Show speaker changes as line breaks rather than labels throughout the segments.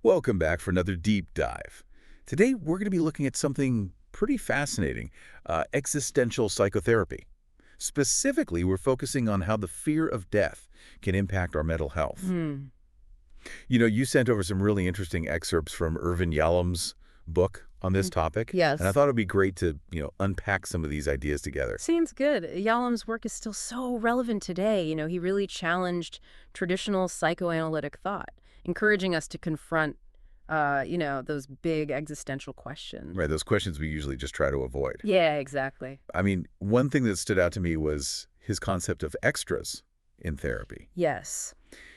Welcome back for another deep dive. Today, we're going to be looking at something pretty fascinating, existential psychotherapy. Specifically, we're focusing on how the fear of death can impact our mental health.
Hmm.
You know, you sent over some really interesting excerpts from Irvin Yalom's book on this topic, and I
Yes.
thought it'd be great to, unpack some of these ideas together.
Seems good. Yalom's work is still so relevant today. He really challenged traditional psychoanalytic thought, encouraging us to confront, those big existential questions.
Right, those questions we usually just try to avoid.
Yeah, exactly.
I mean, one thing that stood out to me was his concept of extras in therapy.
Yes.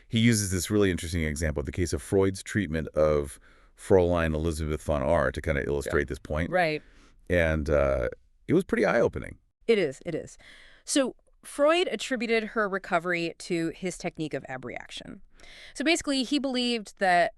He uses this really interesting example, the case of Freud's treatment of Fräulein Elizabeth von R to kind of illustrate this point.
Right.
And it was pretty eye-opening.
It is. It is. So Freud attributed her recovery to his technique of abreaction. So basically, he believed that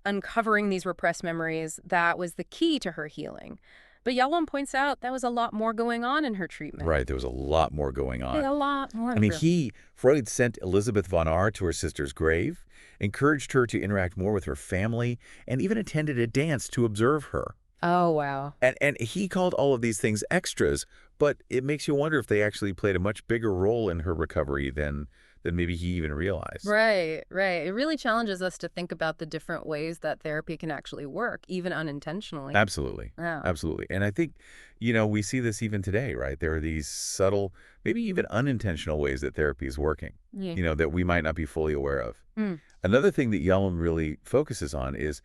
uncovering these repressed memories, that was the key to her healing. But Yalom points out that was a lot more going on in her treatment.
Right, there was a lot more going on.
A lot more.
I mean, Freud sent Elizabeth von R to her sister's grave, encouraged her to interact more with her family, and even attended a dance to observe her.
Oh, wow.
And he called all of these things extras, but it makes you wonder if they actually played a much bigger role in her recovery than maybe he even realized.
Right, right. It really challenges us to think about the different ways that therapy can actually work, even unintentionally.
Absolutely.
Yeah.
Absolutely. And I think, we see this even today, right? There are these subtle, maybe even unintentional ways that therapy is working,
Yeah.
that we might not be fully aware of.
Mm.
Another thing that Yalom really focuses on is,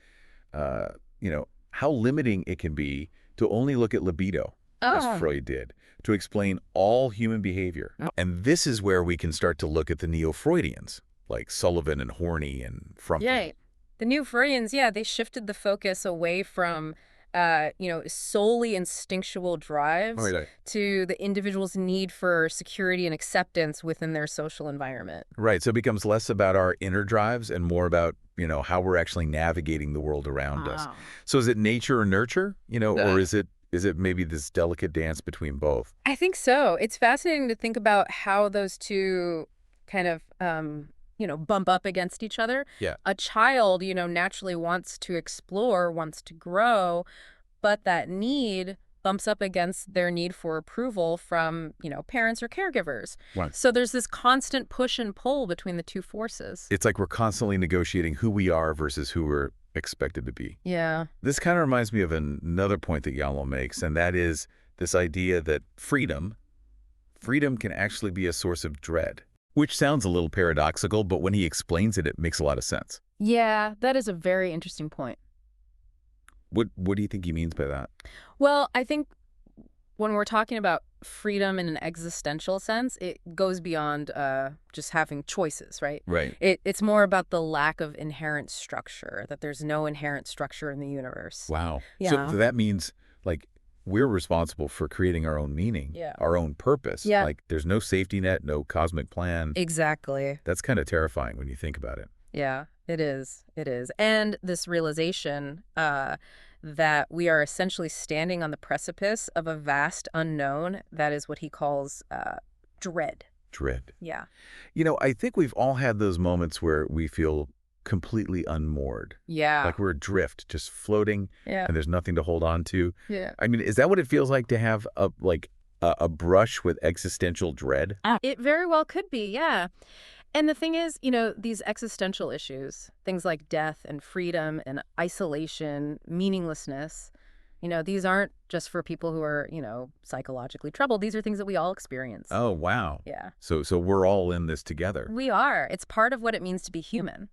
how limiting it can be to only look at libido, as Freud did, to explain all human behavior.
Oh.
And this is where we can start to look at the neo-Freudians, like Sullivan and Horney and Frumkin.
Yeah. The new Freudians, they shifted the focus away from, solely instinctual drives
Right.
to the individual's need for security and acceptance within their social environment.
Right. So it becomes less about our inner drives and more about, how we're actually navigating the world around us. So is it nature or nurture, or is it maybe this delicate dance between both?
I think so. It's fascinating to think about how those two kind of, bump up against each other.
Yeah.
A child, naturally wants to explore, wants to grow, but that need bumps up against their need for approval from, parents or caregivers.
Right.
So there's this constant push and pull between the two forces.
It's like we're constantly negotiating who we are versus who we're expected to be.
Yeah.
This kind of reminds me of another point that Yalom makes, and that is this idea that freedom can actually be a source of dread, which sounds a little paradoxical, but when he explains it, it makes a lot of sense.
Yeah, that is a very interesting point.
What do you think he means by that?
Well, I think when we're talking about freedom in an existential sense, it goes beyond just having choices, right?
Right.
It's more about the lack of inherent structure, that there's no inherent structure in the universe.
Wow.
Yeah.
So that means, like, we're responsible for creating our own meaning,
Yeah.
our own purpose.
Yeah.
Like, there's no safety net, no cosmic plan.
Exactly.
That's kind of terrifying when you think about it.
Yeah, it is. It is. And this realization that we are essentially standing on the precipice of a vast unknown, that is what he calls dread.
Dread.
Yeah.
I think we've all had those moments where we feel completely unmoored.
Yeah.
Like we're adrift, just floating,
Yeah.
and there's nothing to hold on to.
Yeah.
I mean, is that what it feels like to have a brush with existential dread?
It very well could be, yeah. And the thing is, these existential issues, things like death and freedom and isolation, meaninglessness, these aren't just for people who are, psychologically troubled. These are things that we all experience.
Oh, wow.
Yeah.
So we're all in this together.
We are. It's part of what it means to be human.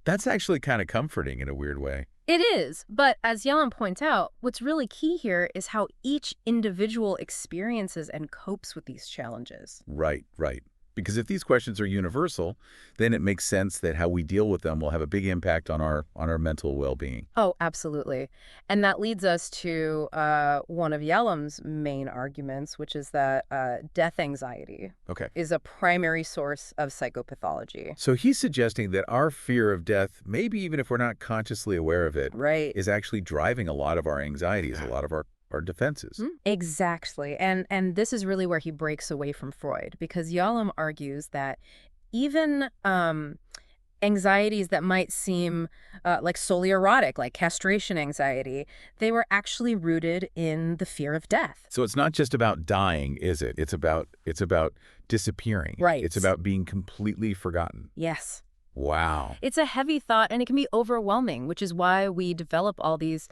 That's actually kind of comforting in a weird way.
It is. But as Yalom points out, what's really key here is how each individual experiences and copes with these challenges.
Right. Because if these questions are universal, then it makes sense that how we deal with them will have a big impact on our mental well-being.
Oh, absolutely. And that leads us to one of Yalom's main arguments, which is that death anxiety
Okay.
is a primary source of psychopathology.
So he's suggesting that our fear of death, maybe even if we're not consciously aware of it,
Right.
is actually driving a lot of our anxieties, a lot of our defenses.
Exactly. And this is really where he breaks away from Freud, because Yalom argues that even Anxieties that might seem like solely erotic, like castration anxiety, they were actually rooted in the fear of death.
So it's not just about dying, is it? It's about disappearing.
Right.
It's about being completely forgotten.
Yes.
Wow.
It's a heavy thought, and it can be overwhelming, which is why we develop all these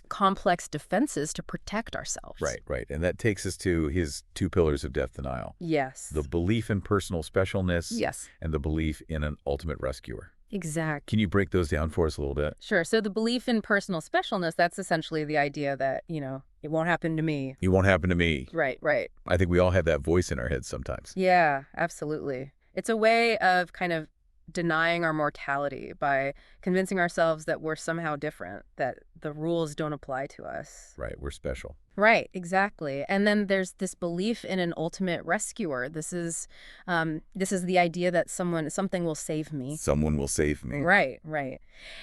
complex defenses to protect ourselves.
Right, right. And that takes us to his two pillars of death denial.
Yes.
The belief in personal specialness
Yes.
and the belief in an ultimate rescuer.
Exactly.
Can you break those down for us a little bit?
Sure. So the belief in personal specialness, that's essentially the idea that, it won't happen to me.
It won't happen to me.
Right, right.
I think we all have that voice in our heads sometimes.
Yeah, absolutely. It's a way of kind of denying our mortality by convincing ourselves that we're somehow different, that the rules don't apply to us.
Right, we're special.
Right, exactly. And then there's this belief in an ultimate rescuer. This is the idea that something will save me.
Someone will save me.
Right, right.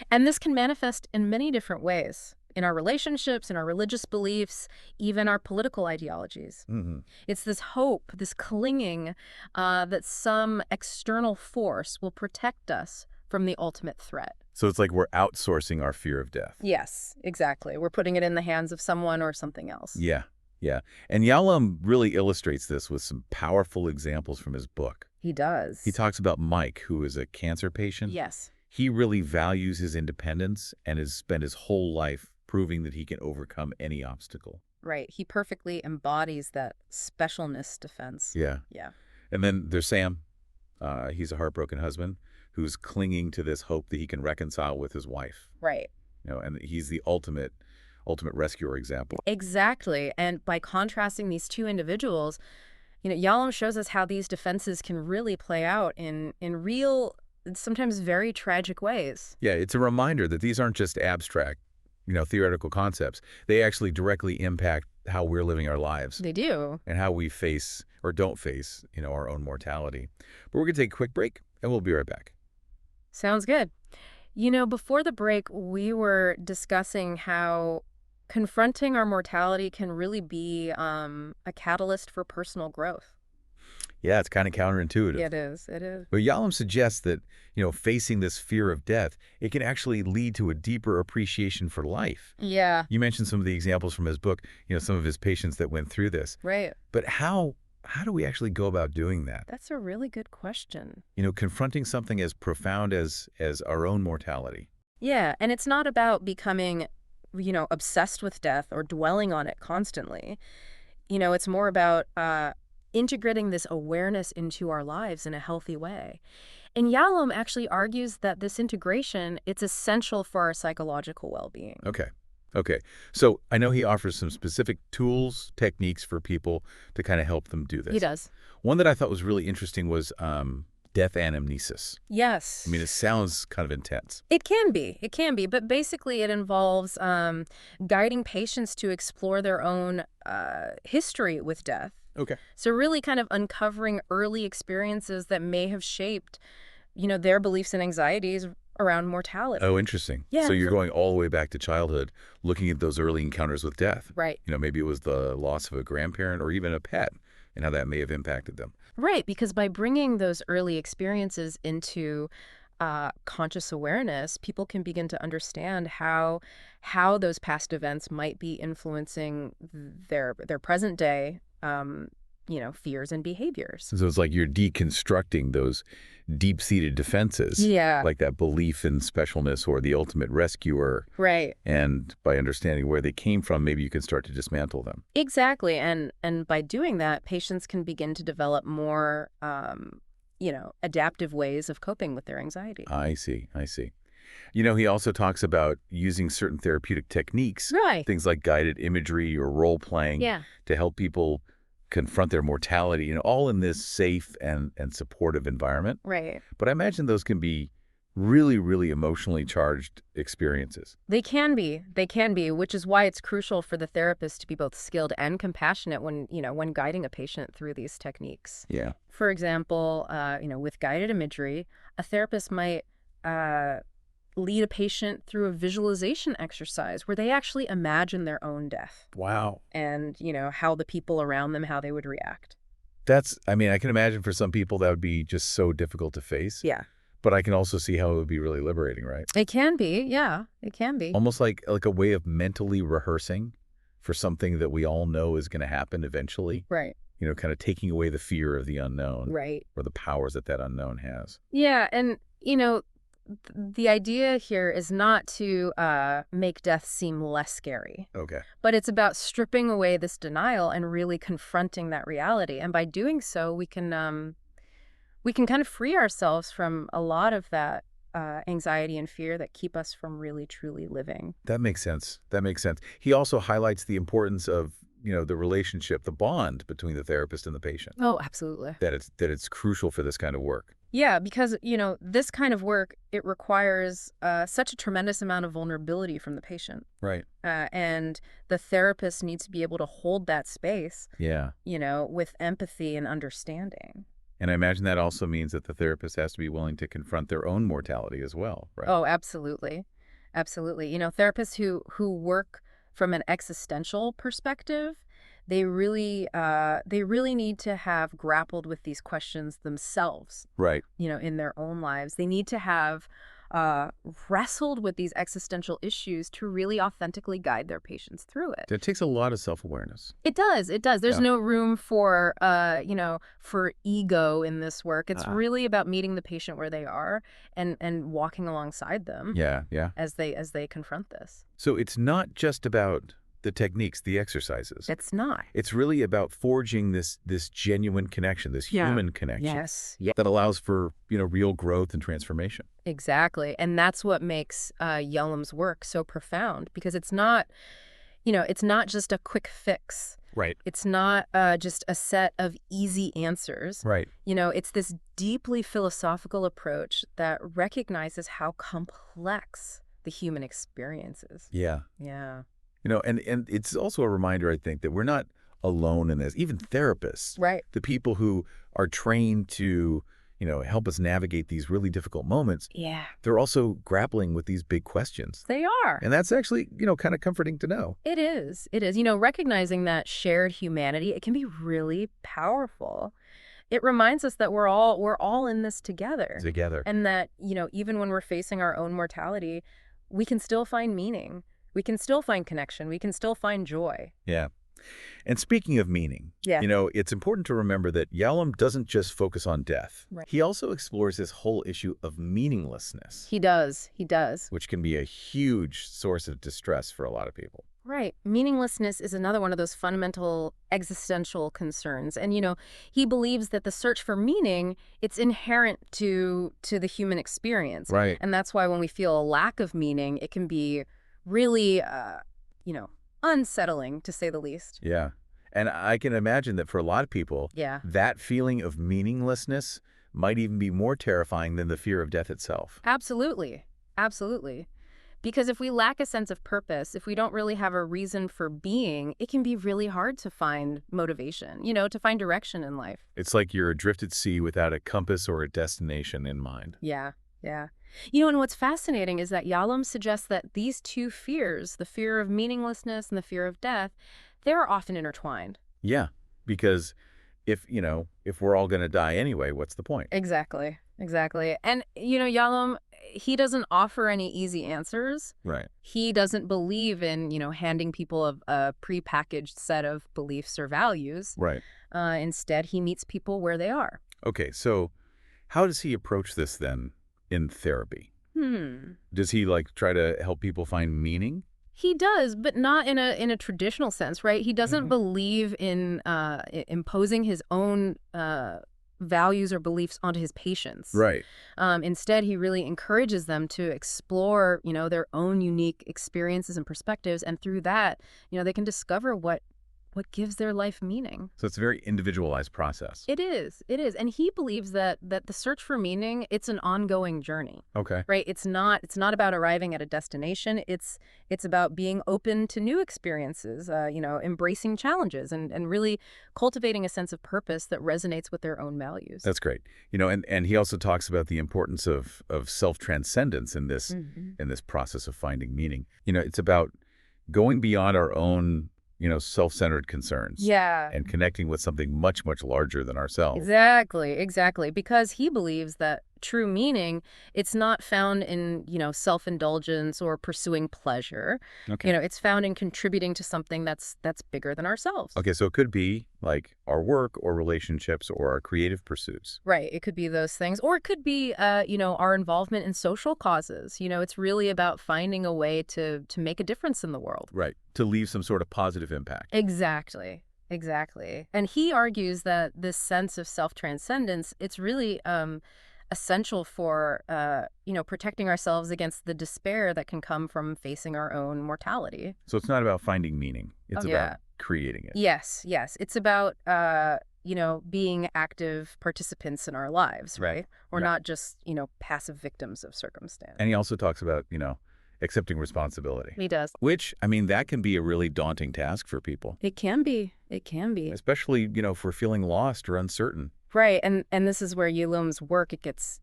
And this can manifest in many different ways. In our relationships, in our religious beliefs, even our political ideologies.
Mm-hmm.
It's this hope, this clinging that some external force will protect us from the ultimate threat.
So it's like we're outsourcing our fear of death.
Yes, exactly. We're putting it in the hands of someone or something else.
Yeah, yeah. And Yalom really illustrates this with some powerful examples from his book.
He does.
He talks about Mike, who is a cancer patient.
Yes.
He really values his independence and has spent his whole life proving that he can overcome any obstacle.
Right. He perfectly embodies that specialness defense.
Yeah.
Yeah.
And then there's Sam. He's a heartbroken husband who's clinging to this hope that he can reconcile with his wife.
Right.
And he's the ultimate rescuer example.
Exactly. And by contrasting these two individuals, Yalom shows us how these defenses can really play out in real, sometimes very tragic ways.
Yeah, it's a reminder that these aren't just abstract, theoretical concepts. They actually directly impact how we're living our lives.
They do.
And how we face or don't face, our own mortality. But we're going to take a quick break, and we'll be right back.
Sounds good. Before the break, we were discussing how confronting our mortality can really be a catalyst for personal growth.
Yeah, it's kind of counterintuitive.
Yeah, it is. It is.
But Yalom suggests that, facing this fear of death, it can actually lead to a deeper appreciation for life.
Yeah.
You mentioned some of the examples from his book, some of his patients that went through this.
Right.
But how do we actually go about doing that?
That's a really good question.
Confronting something as profound as our own mortality.
Yeah, and it's not about becoming, obsessed with death or dwelling on it constantly. It's more about integrating this awareness into our lives in a healthy way. And Yalom actually argues that this integration, it's essential for our psychological well-being.
Okay. So I know he offers some specific tools, techniques for people to kind of help them do this.
He does.
One that I thought was really interesting was death anamnesis.
Yes.
I mean, it sounds kind of intense.
It can be. But basically it involves guiding patients to explore their own history with death.
Okay.
So really kind of uncovering early experiences that may have shaped, their beliefs and anxieties around mortality.
Oh, interesting.
Yeah.
So you're going all the way back to childhood, looking at those early encounters with death.
Right.
Maybe it was the loss of a grandparent or even a pet and how that may have impacted them.
Right, because by bringing those early experiences into conscious awareness, people can begin to understand how those past events might be influencing their present day fears and behaviors.
So it's like you're deconstructing those deep-seated defenses.
Yeah.
Like that belief in specialness or the ultimate rescuer.
Right.
And by understanding where they came from, maybe you can start to dismantle them.
Exactly. And by doing that, patients can begin to develop more, adaptive ways of coping with their anxiety.
I see. He also talks about using certain therapeutic techniques.
Right.
Things like guided imagery or role-playing.
Yeah.
To help people confront their mortality, all in this safe and supportive environment.
Right.
But I imagine those can be really, really emotionally charged experiences.
They can be, which is why it's crucial for the therapist to be both skilled and compassionate when guiding a patient through these techniques.
Yeah.
For example, with guided imagery, a therapist might lead a patient through a visualization exercise where they actually imagine their own death.
Wow.
And, how the people around them, how they would react.
I can imagine for some people that would be just so difficult to face.
Yeah.
But I can also see how it would be really liberating, right?
It can be, yeah, it can be.
Almost like a way of mentally rehearsing for something that we all know is going to happen eventually.
Right,
Kind of taking away the fear of the unknown
right.
or the powers that that unknown has.
Yeah, and, the idea here is not to make death seem less scary,
Okay.
but it's about stripping away this denial and really confronting that reality. And by doing so, we can kind of free ourselves from a lot of that anxiety and fear that keep us from really, truly living.
That makes sense. That makes sense. He also highlights the importance of, the relationship, the bond between the therapist and the patient.
Oh, absolutely.
That it's crucial for this kind of work.
Yeah, because, this kind of work, it requires such a tremendous amount of vulnerability from the patient.
Right.
And the therapist needs to be able to hold that space,
Yeah.
with empathy and understanding.
And I imagine that also means that the therapist has to be willing to confront their own mortality as well, right?
Oh, absolutely. Absolutely. Therapists who work from an existential perspective, they really need to have grappled with these questions themselves,
Right.
in their own lives. They need to have wrestled with these existential issues to really authentically guide their patients through it.
It takes a lot of self-awareness.
It does. It does. There's
Yeah.
no room for, for ego in this work. It's really about meeting the patient where they are and walking alongside them
Yeah, yeah.
as they confront this.
So it's not just about the techniques, the exercises.
It's not.
It's really about forging this genuine connection, this
Yeah.
human connection
Yes. Yeah.
that allows for, real growth and transformation.
Exactly. And that's what makes Yalom's work so profound, because it's not just a quick fix.
Right.
It's not just a set of easy answers.
Right.
It's this deeply philosophical approach that recognizes how complex the human experience is.
Yeah.
Yeah.
And it's also a reminder, I think, that we're not alone in this. Even therapists,
Right.
the people who are trained to, help us navigate these really difficult moments,
Yeah.
they're also grappling with these big questions.
They are.
And that's actually, kind of comforting to know.
It is. It is. Recognizing that shared humanity, it can be really powerful. It reminds us that we're all in this together.
Together.
And that, even when we're facing our own mortality, we can still find meaning. We can still find connection. We can still find joy.
Yeah. And speaking of meaning,
Yeah.
it's important to remember that Yalom doesn't just focus on death.
Right.
He also explores this whole issue of meaninglessness,
He does. He does.
which can be a huge source of distress for a lot of people.
Right. Meaninglessness is another one of those fundamental existential concerns. And, he believes that the search for meaning, it's inherent to the human experience.
Right.
And that's why when we feel a lack of meaning, it can be really, unsettling, to say the least.
Yeah. And I can imagine that for a lot of people,
Yeah.
that feeling of meaninglessness might even be more terrifying than the fear of death itself.
Absolutely. Absolutely. Because if we lack a sense of purpose, if we don't really have a reason for being, it can be really hard to find motivation, to find direction in life.
It's like you're adrift at sea without a compass or a destination in mind.
Yeah, yeah. And what's fascinating is that Yalom suggests that these two fears, the fear of meaninglessness and the fear of death, they're often intertwined.
Yeah, because if we're all going to die anyway, what's the point?
Exactly, exactly. And, Yalom, he doesn't offer any easy answers.
Right.
He doesn't believe in, handing people a prepackaged set of beliefs or values.
Right.
Instead, he meets people where they are.
Okay, so how does he approach this then in therapy? Does he try to help people find meaning?
He does, but not in a traditional sense, right? He doesn't believe in imposing his own values or beliefs onto his patients.
Right.
Instead, he really encourages them to explore, their own unique experiences and perspectives, and through that, they can discover what gives their life meaning.
So it's a very individualized process.
It is. It is. And he believes that the search for meaning, it's an ongoing journey.
Okay.
Right? It's not about arriving at a destination. It's about being open to new experiences, embracing challenges and really cultivating a sense of purpose that resonates with their own values.
That's great. And he also talks about the importance of self-transcendence in this in this process of finding meaning. It's about going beyond our own self-centered concerns.
Yeah.
And connecting with something much, much larger than ourselves.
Exactly. Because he believes that, true meaning, it's not found in, self-indulgence or pursuing pleasure.
Okay.
It's found in contributing to something that's bigger than ourselves.
Okay, so it could be like our work or relationships or our creative pursuits.
Right. It could be those things. Or it could be, our involvement in social causes. It's really about finding a way to make a difference in the world.
Right. To leave some sort of positive impact.
Exactly. Exactly. And he argues that this sense of self-transcendence, it's really essential for, protecting ourselves against the despair that can come from facing our own mortality.
So it's not about finding meaning. It's
Oh,
about
yeah.
creating it.
Yes, yes. It's about, being active participants in our lives,
Right.
right? We're
Right.
not just, passive victims of circumstance.
And he also talks about, accepting responsibility.
He does.
Which, I mean, that can be a really daunting task for people,
It can be. It can be.
especially, if we're feeling lost or uncertain.
Right. And this is where Yalom's work, it gets,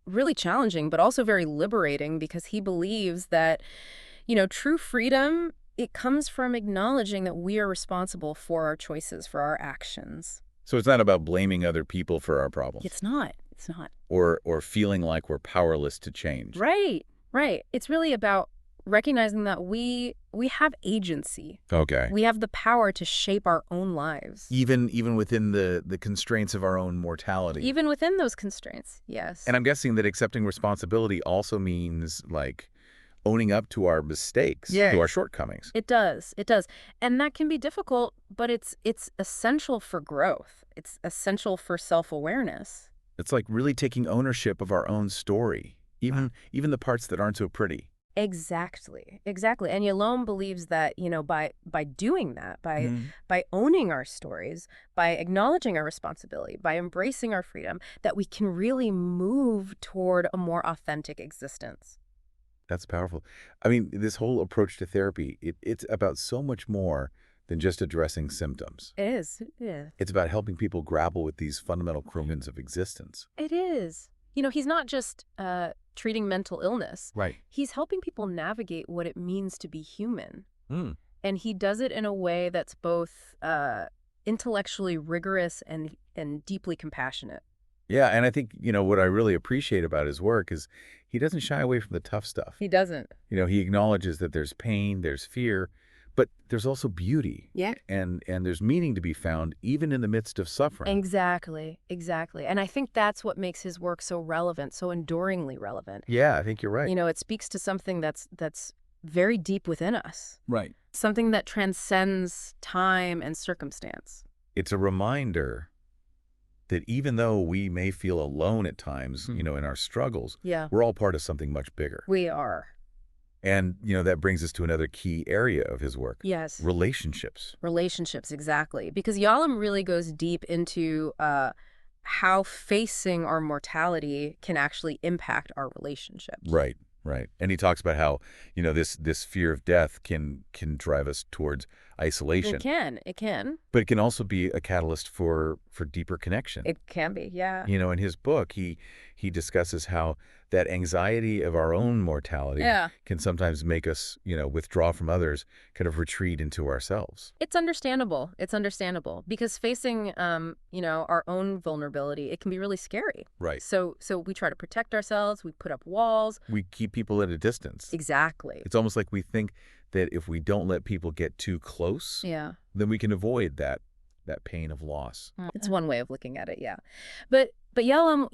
really challenging, but also very liberating because he believes that, true freedom, it comes from acknowledging that we are responsible for our choices, for our actions.
So it's not about blaming other people for our problems
It's not. It's not.
or feeling like we're powerless to change.
Right. Right. It's really about recognizing that we have agency.
Okay.
We have the power to shape our own lives.
Even within the constraints of our own mortality.
Even within those constraints. Yes.
And I'm guessing that accepting responsibility also means like owning up to our mistakes,
Yes.
to our shortcomings.
It does. It does. And that can be difficult, but it's essential for growth. It's essential for self-awareness.
It's like really taking ownership of our own story, even the parts that aren't so pretty.
Exactly. Exactly. And Yalom believes that, by doing that,
Mhm.
by owning our stories, by acknowledging our responsibility, by embracing our freedom, that we can really move toward a more authentic existence.
That's powerful. I mean, this whole approach to therapy, it's about so much more than just addressing symptoms.
It is. Yeah.
It's about helping people grapple with these fundamental questions of existence.
It is. He's not just treating mental illness.
Right.
He's helping people navigate what it means to be human.
Mm.
And he does it in a way that's both intellectually rigorous and deeply compassionate.
Yeah, and I think, what I really appreciate about his work is he doesn't shy away from the tough stuff.
He doesn't.
He acknowledges that there's pain, there's fear, but there's also beauty.
Yeah.
And there's meaning to be found even in the midst of suffering.
Exactly. Exactly. And I think that's what makes his work so relevant, so enduringly relevant.
Yeah, I think you're right.
It speaks to something that's very deep within us,
Right.
something that transcends time and circumstance.
It's a reminder that even though we may feel alone at times, in our struggles,
Yeah.
we're all part of something much bigger.
We are.
And, that brings us to another key area of his work.
Yes.
Relationships.
Relationships, exactly. Because Yalom really goes deep into how facing our mortality can actually impact our relationships.
Right, right. And he talks about how, this fear of death can drive us towards isolation.
It can.
But it can also be a catalyst for deeper connection.
It can be, yeah.
In his book, he discusses how that anxiety of our own mortality
Yeah.
can sometimes make us, withdraw from others, kind of retreat into ourselves.
It's understandable. It's understandable because facing, our own vulnerability, it can be really scary.
Right.
So we try to protect ourselves. We put up walls.
We keep people at a distance.
Exactly.
It's almost like we think that if we don't let people get too close,
Yeah.
then we can avoid that pain of loss.
It's one way of looking at it, yeah. But Yalom,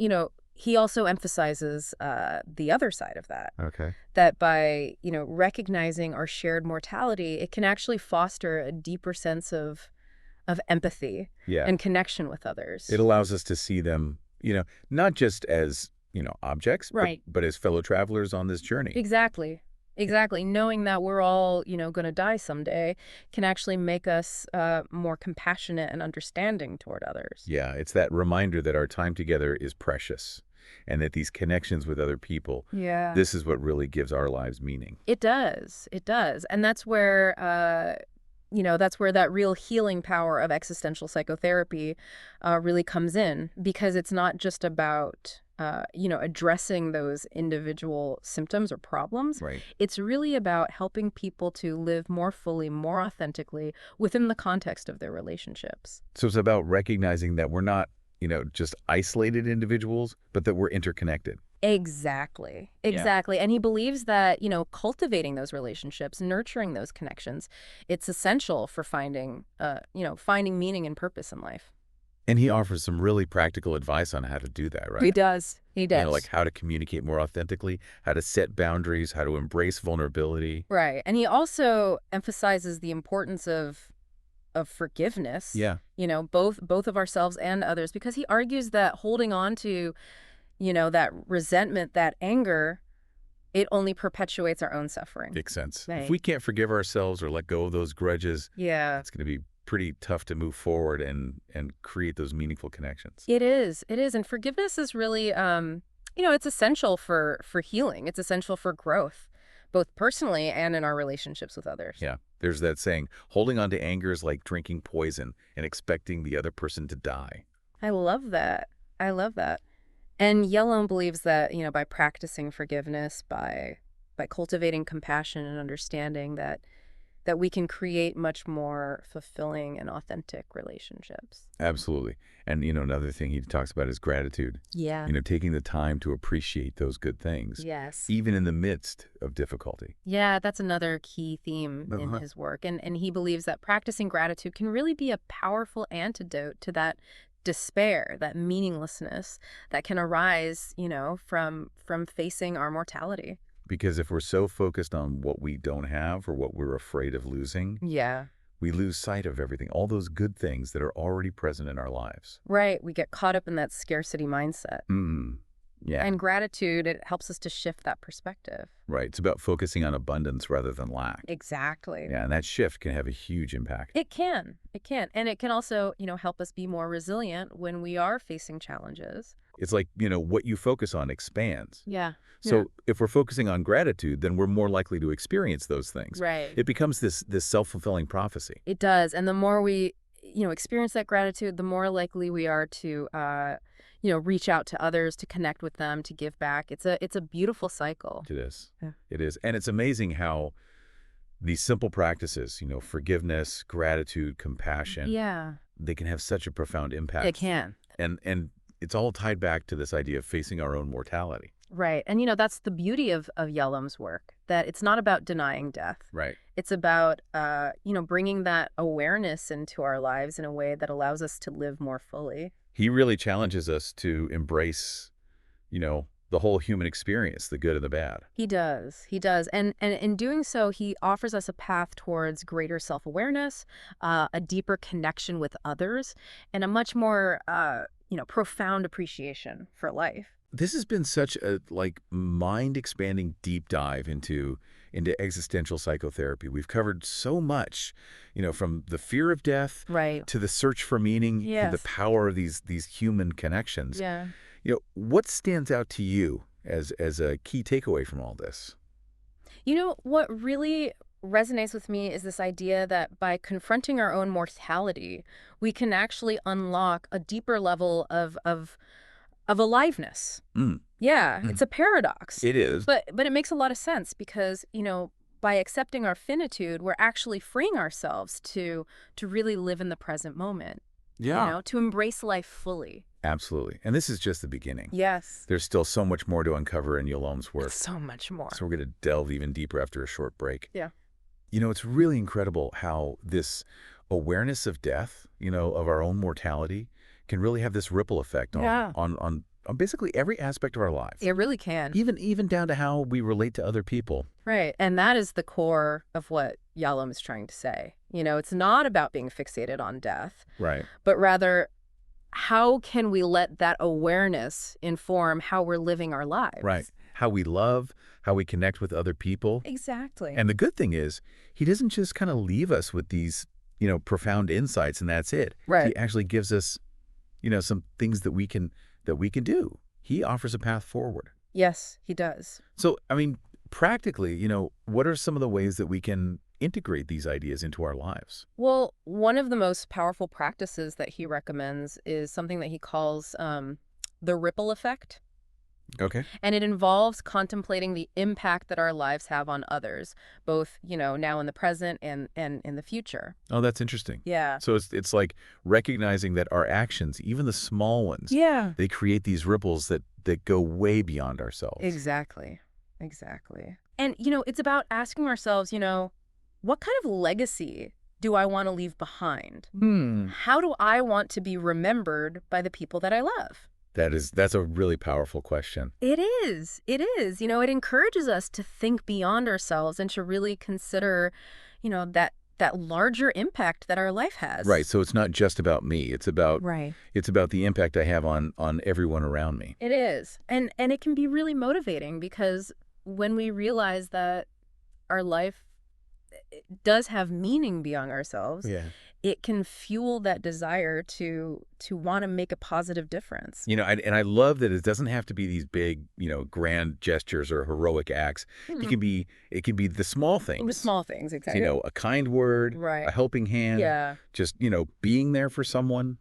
he also emphasizes the other side of that.
Okay.
That by, recognizing our shared mortality, it can actually foster a deeper sense of empathy
Yeah.
and connection with others.
It allows us to see them, not just as, objects,
Right.
but as fellow travelers on this journey.
Exactly. Exactly. Knowing that we're all, going to die someday can actually make us more compassionate and understanding toward others.
Yeah, it's that reminder that our time together is precious and that these connections with other people,
Yeah.
this is what really gives our lives meaning.
It does. It does. And that's where, that's where that real healing power of existential psychotherapy really comes in, because it's not just about, addressing those individual symptoms or problems.
Right.
It's really about helping people to live more fully, more authentically within the context of their relationships.
So it's about recognizing that we're not just isolated individuals, but that we're interconnected.
Exactly.
Yeah.
Exactly. And he believes that, cultivating those relationships, nurturing those connections, it's essential for finding meaning and purpose in life.
And he offers some really practical advice on how to do that,
He
right?
does. He
Like
does.
how to communicate more authentically, how to set boundaries, how to embrace vulnerability.
Right. And he also emphasizes the importance of forgiveness,
Yeah,
both of ourselves and others, because he argues that holding on to, that resentment, that anger, it only perpetuates our own suffering.
makes sense. If
Right.
we can't forgive ourselves or let go of those grudges,
Yeah.
it's going to be pretty tough to move forward and create those meaningful connections.
It is. It is. And forgiveness is really, it's essential for healing. It's essential for growth, both personally and in our relationships with others.
Yeah, there's that saying, holding on to anger is like drinking poison and expecting the other person to die.
I love that. I love that. And Yalom believes that, by practicing forgiveness, by cultivating compassion and understanding that we can create much more fulfilling and authentic relationships.
Absolutely. And, another thing he talks about is gratitude.
Yeah.
Taking the time to appreciate those good things,
Yes.
even in the midst of difficulty.
Yeah, that's another key theme in his work. And he believes that practicing gratitude can really be a powerful antidote to that despair, that meaninglessness that can arise, from facing our mortality.
Because if we're so focused on what we don't have or what we're afraid of losing,
Yeah.
we lose sight of everything, all those good things that are already present in our lives.
Right. We get caught up in that scarcity mindset.
Yeah,
And gratitude, it helps us to shift that perspective.
right. It's about focusing on abundance rather than lack.
Exactly.
Yeah, and that shift can have a huge impact.
It can. It can. And it can also, help us be more resilient when we are facing challenges.
It's like, what you focus on expands.
Yeah.
So if we're focusing on gratitude, then we're more likely to experience those things.
Right.
It becomes this self-fulfilling prophecy.
It does. And the more we, experience that gratitude, the more likely we are to, reach out to others, to connect with them, to give back. It's a beautiful cycle.
It is.
Yeah.
It is. And it's amazing how these simple practices, forgiveness, gratitude, compassion,
Yeah,
they can have such a profound impact.
it can.
And it's all tied back to this idea of facing our own mortality.
Right. And, that's the beauty of Yalom's work, that it's not about denying death.
Right.
It's about, bringing that awareness into our lives in a way that allows us to live more fully.
He really challenges us to embrace, the whole human experience, the good and the bad.
He does. He does. And in doing so, he offers us a path towards greater self-awareness, a deeper connection with others, and a much more, profound appreciation for life.
This has been such a mind-expanding deep dive into existential psychotherapy. We've covered so much, from the fear of death
Right.
to the search for meaning, to the
Yes.
power of these human connections.
Yeah.
What stands out to you as a key takeaway from all this?
What really resonates with me is this idea that by confronting our own mortality, we can actually unlock a deeper level of aliveness.
Mm,
Yeah, it's a paradox.
it is.
But it makes a lot of sense because, by accepting our finitude, we're actually freeing ourselves to really live in the present moment. To embrace life fully.
Absolutely. And this is just the beginning.
Yes.
There's still so much more to uncover in Yalom's work.
So much more.
So we're going to delve even deeper after a short break.
Yeah.
It's really incredible how this awareness of death, of our own mortality, can really have this ripple effect on,
Yeah.
on basically every aspect of our lives.
It really can.
Even down to how we relate to other people.
Right. And that is the core of what Yalom is trying to say. It's not about being fixated on death,
Right.
but rather how can we let that awareness inform how we're living our lives?
Right. How we love, how we connect with other people.
Exactly.
And the good thing is, he doesn't just kind of leave us with these, profound insights and that's it.
Right.
He actually gives us, some things that we can do. He offers a path forward.
Yes, he does.
So, practically, what are some of the ways that we can integrate these ideas into our lives?
Well, one of the most powerful practices that he recommends is something that he calls the ripple effect.
Okay.
And it involves contemplating the impact that our lives have on others, both, now in the present and in the future.
Oh, that's interesting.
Yeah.
So it's like recognizing that our actions, even the small ones,
Yeah.
they create these ripples that go way beyond ourselves.
Exactly. Exactly. And, it's about asking ourselves, what kind of legacy do I want to leave behind?
Hmm.
How do I want to be remembered by the people that I love?
That's a really powerful question.
It is. It is. It encourages us to think beyond ourselves and to really consider, that larger impact that our life
Right.
has.
So it's not just about me.
Right.
It's about the impact I have on everyone around me.
It is. And it can be really motivating because when we realize that our life does have meaning beyond ourselves,
Yeah.
it can fuel that desire to want to make a positive difference.
And I love that it doesn't have to be these big, grand gestures or heroic acts.
Mhm.
It can be the small
The
things.
small things, exactly.
A kind word,
Right.
a helping hand,
Yeah.
just, being there for someone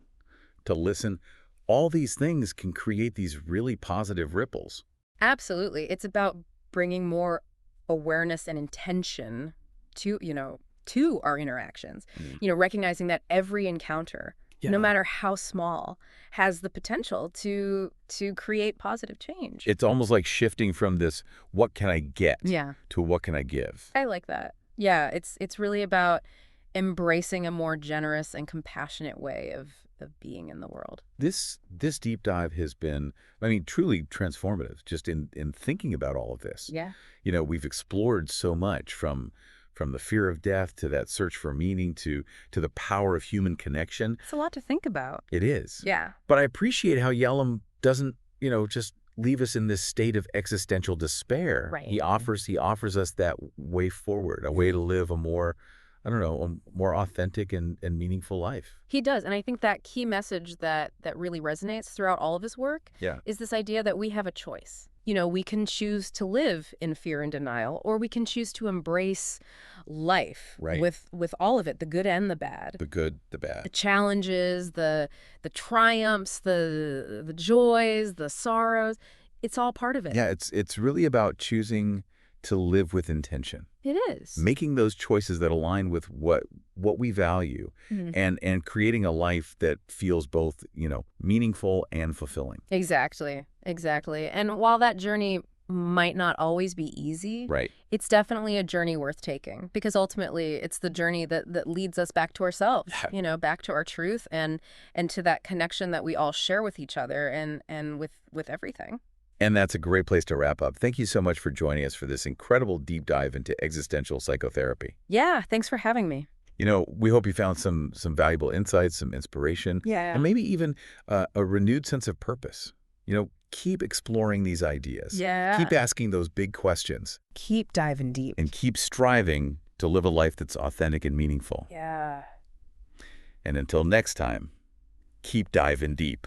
to listen. All these things can create these really positive ripples.
Absolutely. It's about bringing more awareness and intention to our interactions.
Mm.
Recognizing that every encounter,
Yeah.
no matter how small, has the potential to create positive change.
It's almost like shifting from this, what can I get,
Yeah.
to what can I give?
I like that. Yeah, it's really about embracing a more generous and compassionate way of being in the world.
This deep dive has been, truly transformative just in thinking about all of this.
Yeah.
We've explored so much from the fear of death to that search for meaning to the power of human connection.
It's a lot to think about.
It is.
Yeah.
But I appreciate how Yalom doesn't, just leave us in this state of existential despair.
Right.
He offers us that way forward, a way to live a more, I don't know, a more authentic and meaningful life.
He does. And I think that key message that really resonates throughout all of his work
Yeah.
is this idea that we have a choice. We can choose to live in fear and denial, or we can choose to embrace life
Right.
with all of it, the good and the bad.
The good, the
The
bad.
challenges, the triumphs, the joys, the sorrows. It's all part of it.
Yeah, it's really about choosing to live with intention,
It is.
making those choices that align with what we value,
Mhm.
and creating a life that feels both, meaningful and fulfilling.
Exactly. Exactly. And while that journey might not always be easy,
Right.
it's definitely a journey worth taking because ultimately it's the journey that leads us back to ourselves, back to our truth and to that connection that we all share with each other and with everything.
And that's a great place to wrap up. Thank you so much for joining us for this incredible deep dive into existential psychotherapy.
Yeah, thanks for having me.
We hope you found some valuable insights, some inspiration,
Yeah.
and maybe even a renewed sense of purpose. Keep exploring these ideas.
Yeah.
Keep asking those big questions,
Keep diving deep.
and keep striving to live a life that's authentic and meaningful.
Yeah.
And until next time, keep diving deep.